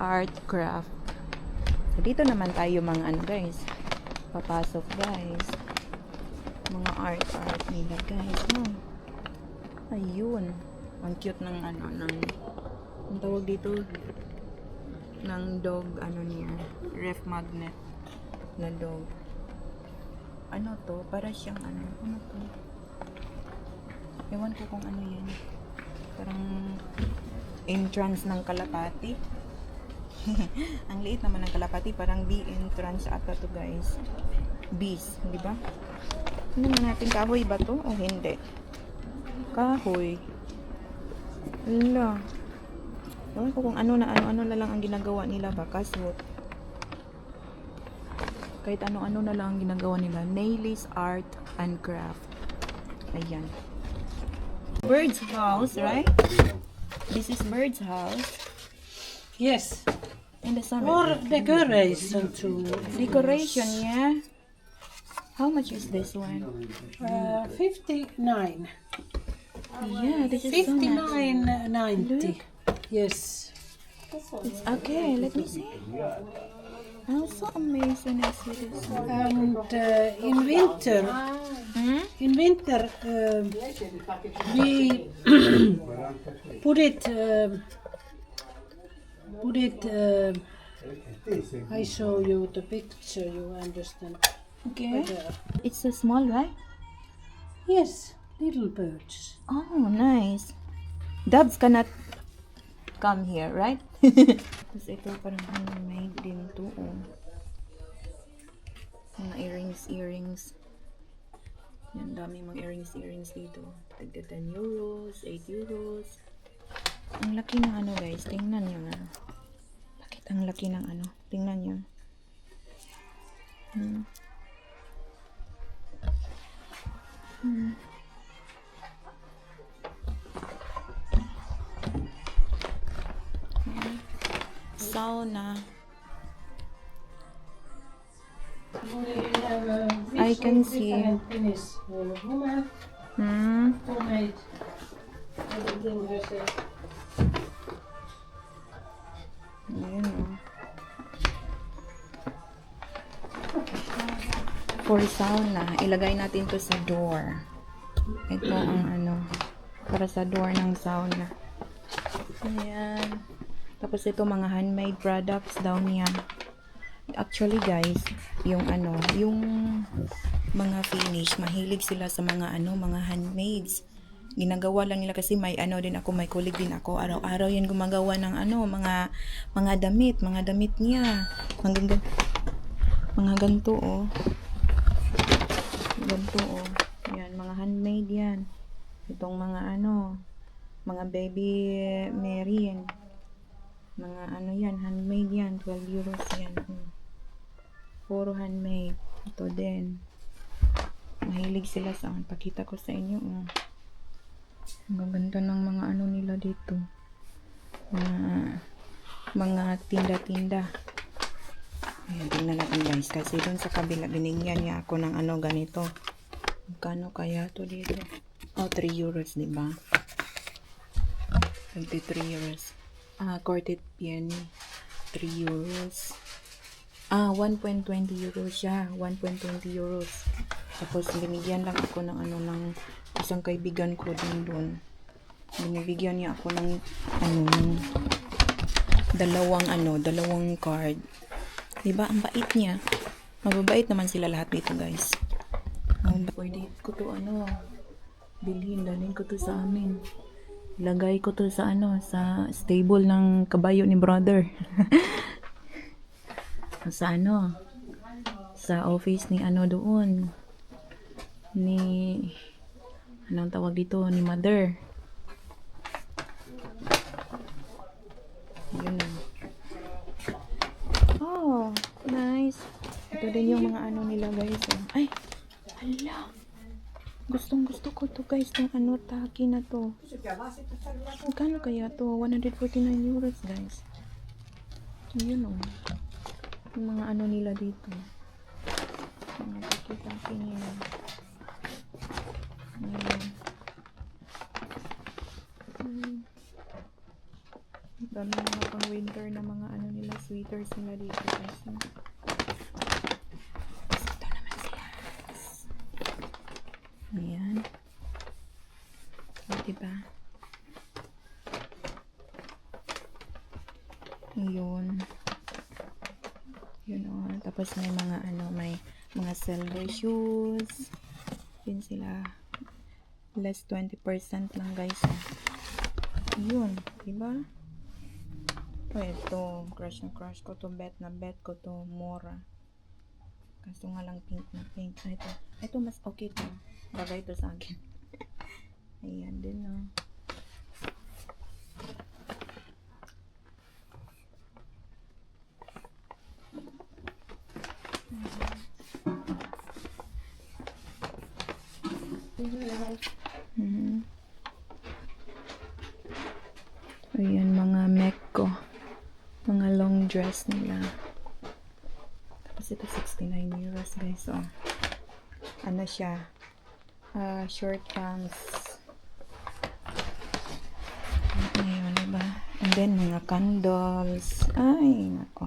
Art Craft. So, dito naman tayo mga ano guys. Papasok guys. Mga art nila guys. No? Ayun. Ang cute ng ano, ng ang tawag dito ng dog, ano niya, ref magnet na dog. Ano to? Para siyang ano to? Ewan ko kung ano yan. Parang entrance ng kalapati. Ang liit naman ng kalapati, parang B entrance ata to guys. Bees, di ba? Ano naman natin, kahoy ba to o hindi? Kahoy. Wala. Ewan ko kung ano na lang ang ginagawa nila ba, kasot. Kahit ano na lang ang ginagawa nila. Nailist Art and Craft. Ayan. Bird's house, right? This is bird's house. Yes. In the summer. Or decoration too. Decoration, yeah. How much is this one? 59. Yeah, this is so nice. 59.90. Yes. It's okay, let me see. I'm so amazed when I see this one. And in winter, we put it. I show you the picture. You understand? Okay. It's so small, right? Yes, little birds. Oh, nice. Doves cannot come here, right? Tapos ito parang handmade din to. Oh. Mga earrings. Yan, dami mga earrings dito. Tagda 10 euros, 8 euros. Ang laki ng ano guys, tingnan nyo na. Bakit ang laki ng ano? Tingnan nyo. Sauna. I can see. Finnish woman who made everything herself. Ayun o. For sauna, ilagay natin to sa door. Ito ang ano, para sa door ng sauna. Ayan. Tapos ito mga handmade products daw niya. Actually guys, yung ano, yung mga Finnish, mahilig sila sa mga ano, mga handmades. Ginagawa lang nila kasi may ano din ako, may kulig din ako. Araw-araw yan gumagawa ng ano, mga damit niya. Mga ganito oh. Ganito oh. Yan, mga handmade yan. Itong mga ano, mga baby Mary yan. Mga ano yan, handmade yan. 12 euros yan. Puro handmade. Ito din. Mahilig sila sa pakita ko sa inyo. Ang gaganda ng mga ano nila dito. Mga tinda-tinda. Ayan, tingnan natin guys. Kasi doon sa kabila, binigyan niya ako ng ano ganito. Magkano kaya to dito? Oh, 3 euros, diba? 23 euros. Quartet piano. 3 euros. 1.20 euros siya. 1.20 euros. Tapos, binigyan lang ako ng ano, ng isang kaibigan ko din doon. Binibigyan niya ako ng ano, ng dalawang card. Diba? Ang bait niya. Mababait naman sila lahat dito, guys. Pwede ko to ano, bilhin, dalhin ko to sa amin. Lagay ko to sa ano, sa stable ng kabayo ni brother. Sa ano, sa office ni ano doon. Ni, anong tawag dito, ni mother. Yun na. Oh, nice. Ito din yung mga ano nila guys. Ay, hala. Gustong gusto ko to guys, ng ano, taki na to. Magkano kaya to? 149 euros guys. Yun o. Yung mga ano nila dito. Mga taki-taki nila. Ayan. Dami mga pang winter na mga ano nila, sweaters nila dito guys. No? Tapos ito naman siya. Ayan. O, diba? Yun. Yun o. Tapos may mga ano, may mga silver shoes. Yun sila. Less 20% lang guys. Yun. Diba? O ito. Crush na crush ko to. Bet na bet ko to. Mura. Kaso nga lang pink na pink. Ito. Ito mas okay to. Bagay to sa akin. Ayan din o. Ayan, mga mekko. Mga long dress nila. Tapos ito, 69 euros, guys. Oh. Ano siya? Short pants. Ayun, diba? And then, mga candles. Ay, nako.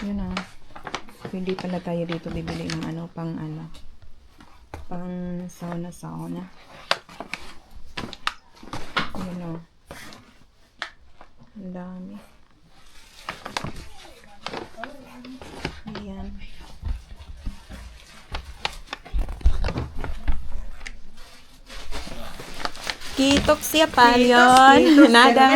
Yun ah. Hindi pala tayo dito bibili ng ano, pang sauna. Yun o. Ang dami. Ayan. Kitok siya palyon. Nada.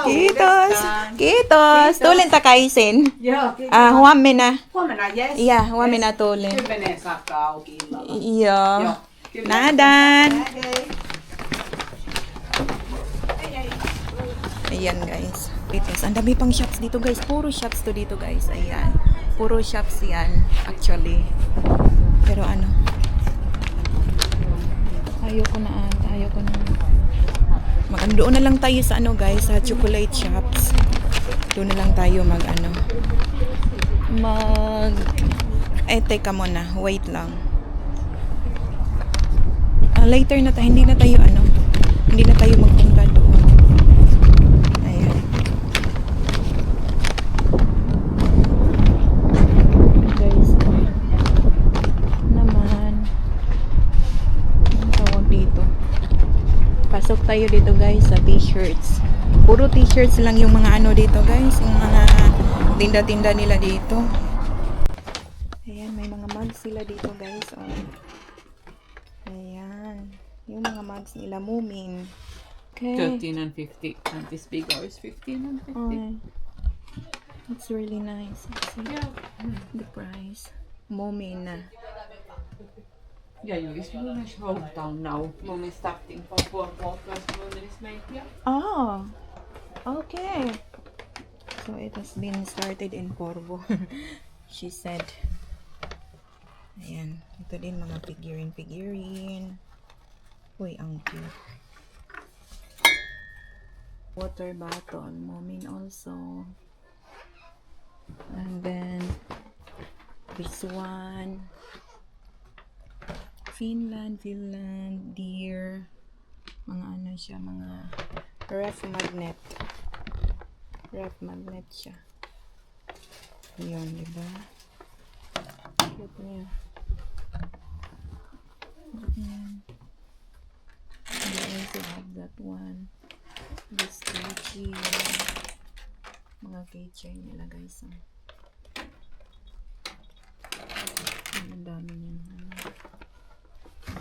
Kitos. Kitos. Tulin ta kaisin. Joo, Huwamin na. huomenna, yes. Yeah, huwamin na tulin. 10 saakka auki illalla. Iyo. Kyllä. Nadan. Hei. Ayan guys. Kitos. Ang dami pang shops dito guys. Puro shops to dito guys. Ayan. Puro shops yan. Actually. Pero ano. Ayoko na. Doon na lang tayo sa ano guys. Sa chocolate shops. Doon na lang tayo teka muna. Wait lang. Later na tayo. Hindi na tayo magpunta doon. Ayan. Guys. Naman. Ang tawag dito. Pasok tayo dito guys sa t-shirts. Puro t-shirts lang yung mga ano dito guys. Yung mga tinda-tinda nila dito. Ayan, may mga mugs sila dito guys. Oh. Ayan. Yung mga mugs nila, Moomin. Okay. 13 and 50. And this bigger is 15 and 50. Oh, it's really nice. Let's see Yeah. the price. Moomin na. Ja, ju is Mullens hometown now. Mum is starting from 4 quarters. Mullen is made here. Oh, okay. So it has been started in Porvo. She said. Ayan. Ito din mga figurine. Uy, ang cute. Water bottle. Moomin also. And then this one. Finland, deer. Mga ano siya, mga ref magnet. Ref magnet siya. Yun, diba? Cute niya. And I also have that one. This keychain. Mga keychain nila guys. Ang dami niyan.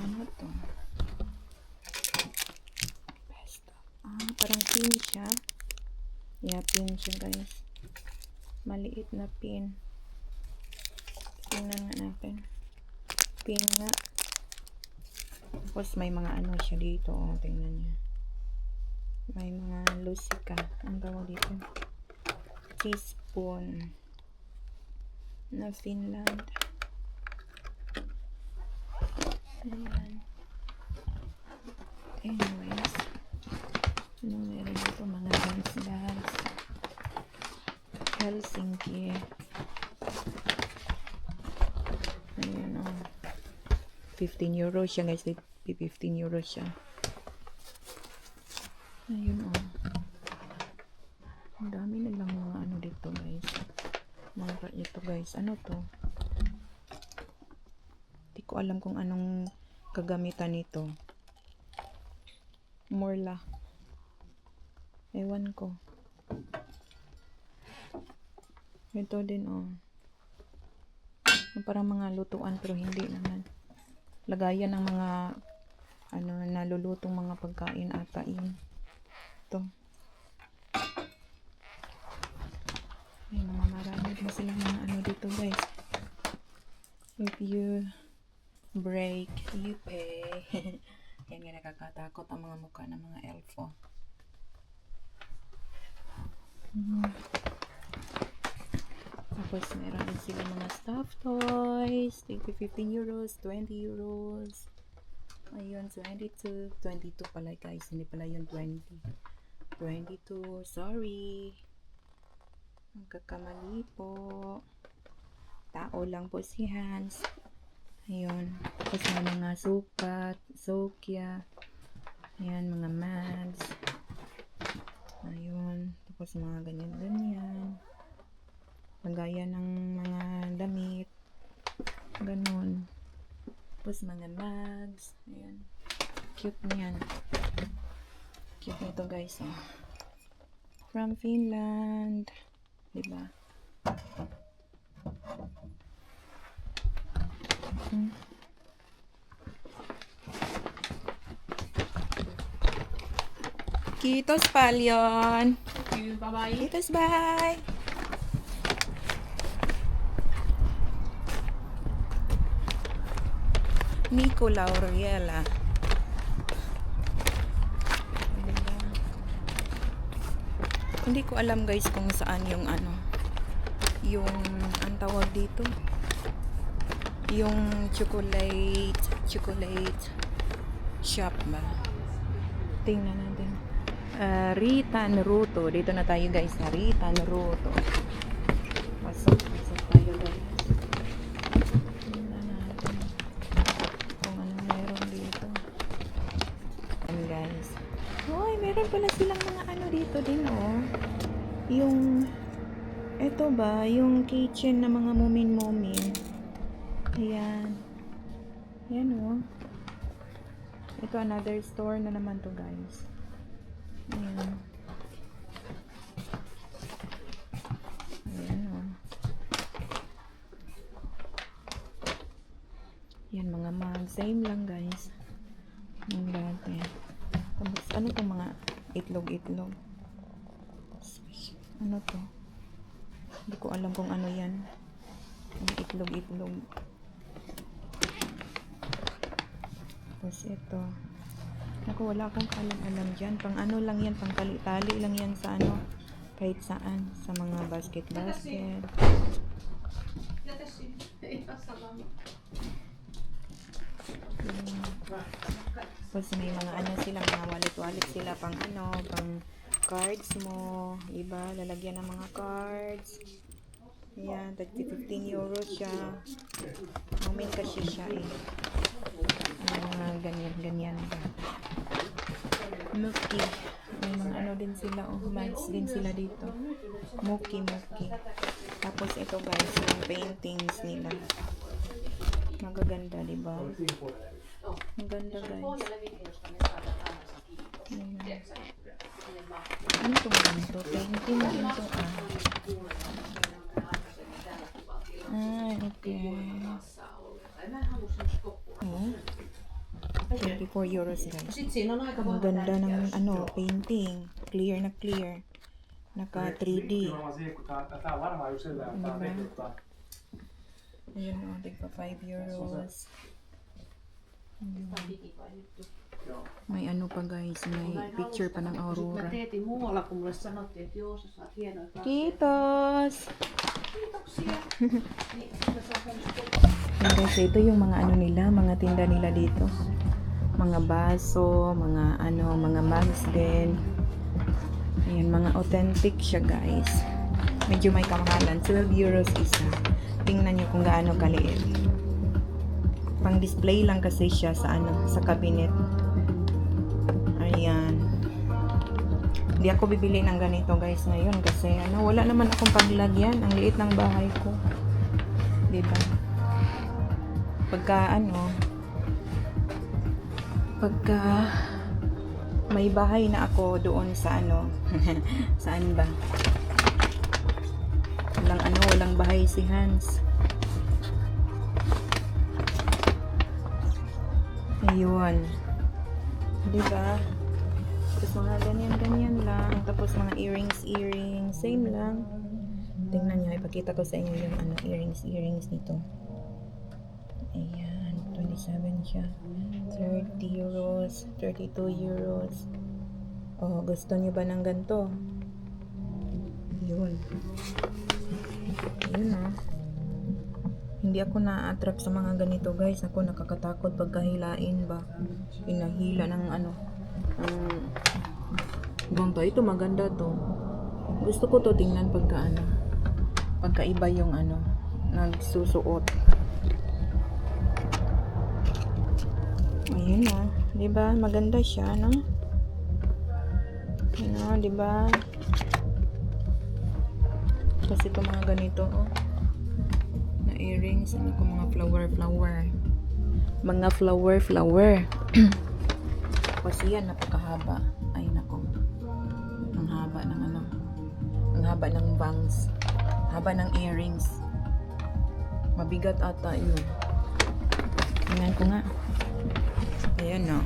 Ano to? Best of. Parang pin siya. Yeah, pin siya guys. Maliit na pin. Tingnan nga natin. Pin nga. Tapos may mga ano siya dito. Oh, tingnan niya. May mga lusika. Ang tawag dito. Teaspoon. Na Finland. Ayan. Anyways. Anong meron dito? Mga bags. Helsinki. Ayan o. 15 euros siya guys. 15 euros siya. Ayun oh. Ang dami na lang mga ano dito guys. Mga ito guys. Ano to? Hindi ko alam kung anong kagamitan nito. Morla. Ewan ko. Ito din oh. Parang mga lutuan pero hindi naman. Lagayan ng mga ano nalulutong mga pagkain ata yun. Ito. May mga marami din silang mga ano dito guys. If you break, you pay. Yan nga nakakatakot ang mga mukha ng mga elfo. Tapos meron din sila mga stuffed toys. 15 euros, 20 euros. Ayun, 22. 22 pala guys. Hindi pala yun 20. 22. Sorry. Magkakamali po. Tao lang po si Hans. Ayun. Tapos may mga sukat, sokya. Ayan, mga mags. Ayun. Tapos mga ganyan-ganyan. Lagayan ng mga damit. Ganon. Tapos mga mags. Ayan. Cute niyan. Cute nito guys. Oh. From Finland. Diba? Kiitos paljon. Bye-bye. Kiitos, bye. Nico Lauriela. Hindi ko alam guys kung saan yung ano. Yung ang tawag dito. Yung chocolate shop ba? Tingnan natin. Rita Naruto. Dito na tayo guys sa Rita Naruto. Pasok tayo guys. Tingnan natin kung ano meron dito. Ayan guys. Hoy, meron pala silang mga ano dito din oh. Yung eto ba, yung kitchen na mga mumin-mumin. Ayan. Ayan oh. Ito another store na naman to guys. Ayan. Ayan oh. Yan mga mag. Same lang guys. Yung dati. Tapos ano itong mga itlog-itlog? Ano to? Hindi ko alam kung ano yan. Yung itlog-itlog. Tapos ito. Naku, wala akong alam dyan. Pang ano lang yan, pang tali-tali lang yan sa ano. Kahit saan. Sa mga basket-basket. Tapos may mga ano sila, mga wallet-wallet sila pang ano, pang cards mo. Diba? Lalagyan ng mga cards. Ayan, 15 euros siya. Moment kasi siya eh. Ganyan. Muki. May mga ano din sila, oh, mags din sila dito. Muki. Tapos ito guys, yung paintings nila. Magaganda, diba? Maganda guys. Ayan. Ano itong ganito? Painting din ito ah. Okay. Oh. 24 euros guys. Ang ganda ng ano, painting. Clear na clear. Naka 3D. Diba? Ayan o, tigpa 5 euros. May ano pa guys, may picture pa ng Aurora. Mä teetin muualla, kun mulle sanottiin, että joo, sä saat hienoja kasveja. Kiitos! Kiitoksia. Niin, mä saan Ayan guys, ito yung mga ano nila, mga tinda nila dito. Mga baso, mga ano, mga mugs din. Ayan, mga authentic siya guys. Medyo may kamahalan, 12 euros isa. Tingnan nyo kung gaano kaliit. Pang display lang kasi siya sa ano, sa cabinet. Ayan. Hindi ako bibili ng ganito guys ngayon kasi ano, wala naman akong paglagyan. Ang liit ng bahay ko. Diba? Pagka may bahay na ako doon sa ano, saan ba? Walang bahay si Hans. Ayun. Diba? Tapos mga ganyan lang. Tapos mga earrings. Same lang. Tingnan nyo, ipakita ko sa inyo yung ano, earrings nito. Ayan, 27 siya. 30 euros, 32 euros. Oh, gusto nyo ba ng ganito? Yun. Yun ah. Hindi ako na-attract sa mga ganito guys. Ako nakakatakot pagkahilain ba. Pinahila ng ano. Ganito, ito maganda to. Gusto ko to tingnan pagka ano. Pagkaiba yung ano, nagsusuot. Ayun na, 'di ba? Maganda siya, no? Ano, 'di ba? Kasi ito mga ganito, oh. Na earrings, ano ko mga flower. Mga flower. Kasi yan napakahaba. Ay nako. Ang haba ng ano. Ang haba ng bangs. Haba ng earrings. Mabigat ata yun. Tingnan ko nga. Ayan no.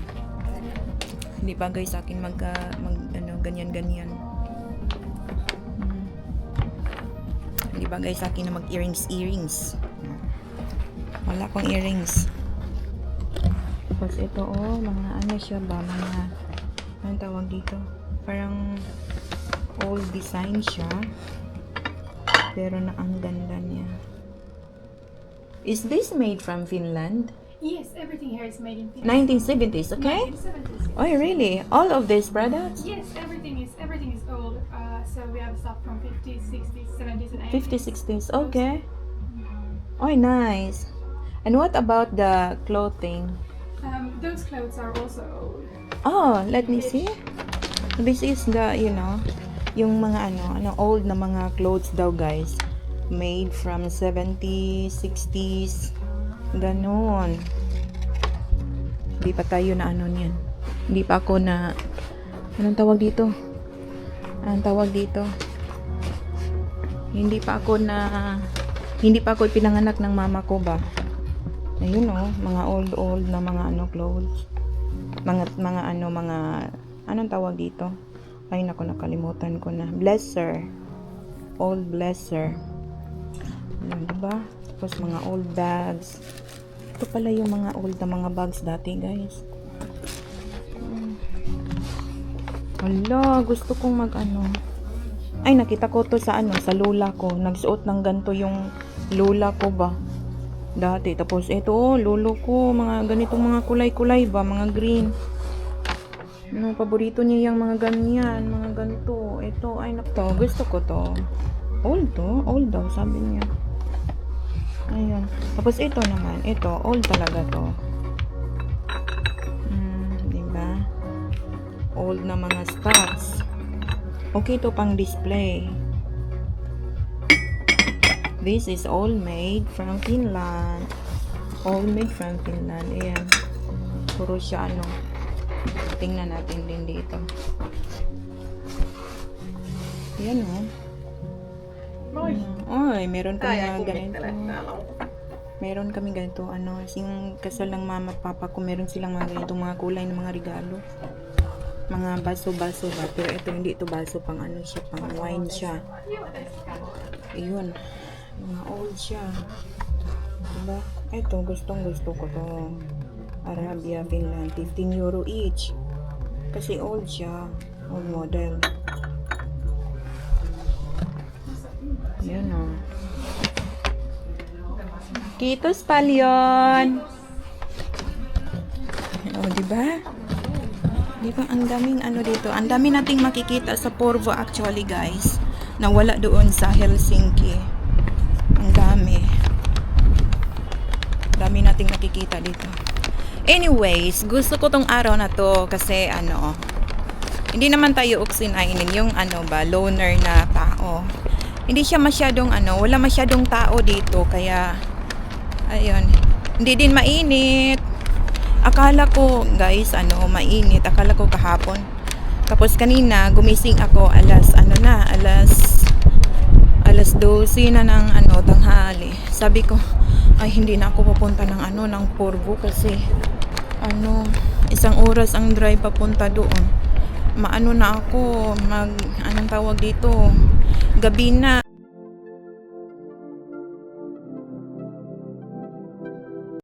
Hindi bagay sa akin ganyan. Hindi bagay sa akin na mag earrings. Wala akong earrings. Tapos ito oh, mga ano siya ba, mga anong tawag dito? Parang old design siya. Pero na ang ganda niya. Is this made from Finland? Yes, everything here is made in Finland. 1970s, okay? 1970s. Oh, really? All of these products? Yes, everything is old. So we have stuff from 50s, 60s, 70s, and 80s. 50s, 60s, okay. Oh, nice. And what about the clothing? Those clothes are also old. Oh, let me see. This is the, yung mga old na mga clothes daw guys. Made from 70s, 60s. Ganon. Hindi pa tayo na niyan. Hindi pa ako na, anong tawag dito? Hindi pa ako pinanganak ng mama ko ba? Ayun mga old na mga clothes. Anong tawag dito? Ay nako, nakalimutan ko na. Old blazer. Diba? Tapos mga old bags. Ito pala yung mga old na mga bags dati guys. Hala, gusto kong Ay, nakita ko to sa lola ko. Nagsuot ng ganito yung lola ko ba dati. Tapos ito, lolo ko, mga ganitong mga kulay-kulay ba, mga green. Paborito niya yung mga ganyan, mga ganito. Ito, ay nakto, gusto ko to. Old daw, sabi niya. Ayan. Tapos ito naman, old talaga to. Diba? Old na mga stuffs. Okay to pang display. This is all made from Finland. Ayan. Puro siya tingnan natin din dito. Ayan Ay, meron kami ganito. Meron kami ganito. Yung kasal ng mama at papa ko, meron silang mga ganito, mga kulay ng mga regalo. Mga baso-baso ba. Pero ito, hindi ito baso, pang siya, pang wine siya. Ayun. Mga old siya. Diba? Ito, gustong-gusto ko to. Arabia, Finland, 15 euro each. Kasi old siya. Old model. Yun Kitos Palyon! Diba? Diba ang daming dito? Ang dami nating makikita sa Porvoo actually guys. Na wala doon sa Helsinki. Ang dami. dami nating nakikita dito. Anyways, gusto ko tong araw na to kasi ano, hindi naman tayo uksinainin yung ano ba, loner na tao. Hindi siya masyadong ano, wala masyadong tao dito kaya ayun, hindi din mainit. Akala ko guys, ano, mainit. Akala ko kahapon. Tapos kanina gumising ako alas 12 na ng ano, tanghali. Sabi ko, ay hindi na ako pupunta ng ano, ng Porvo kasi ano, 1 oras ang drive papunta doon. Maano na ako, anong tawag dito, gabi na.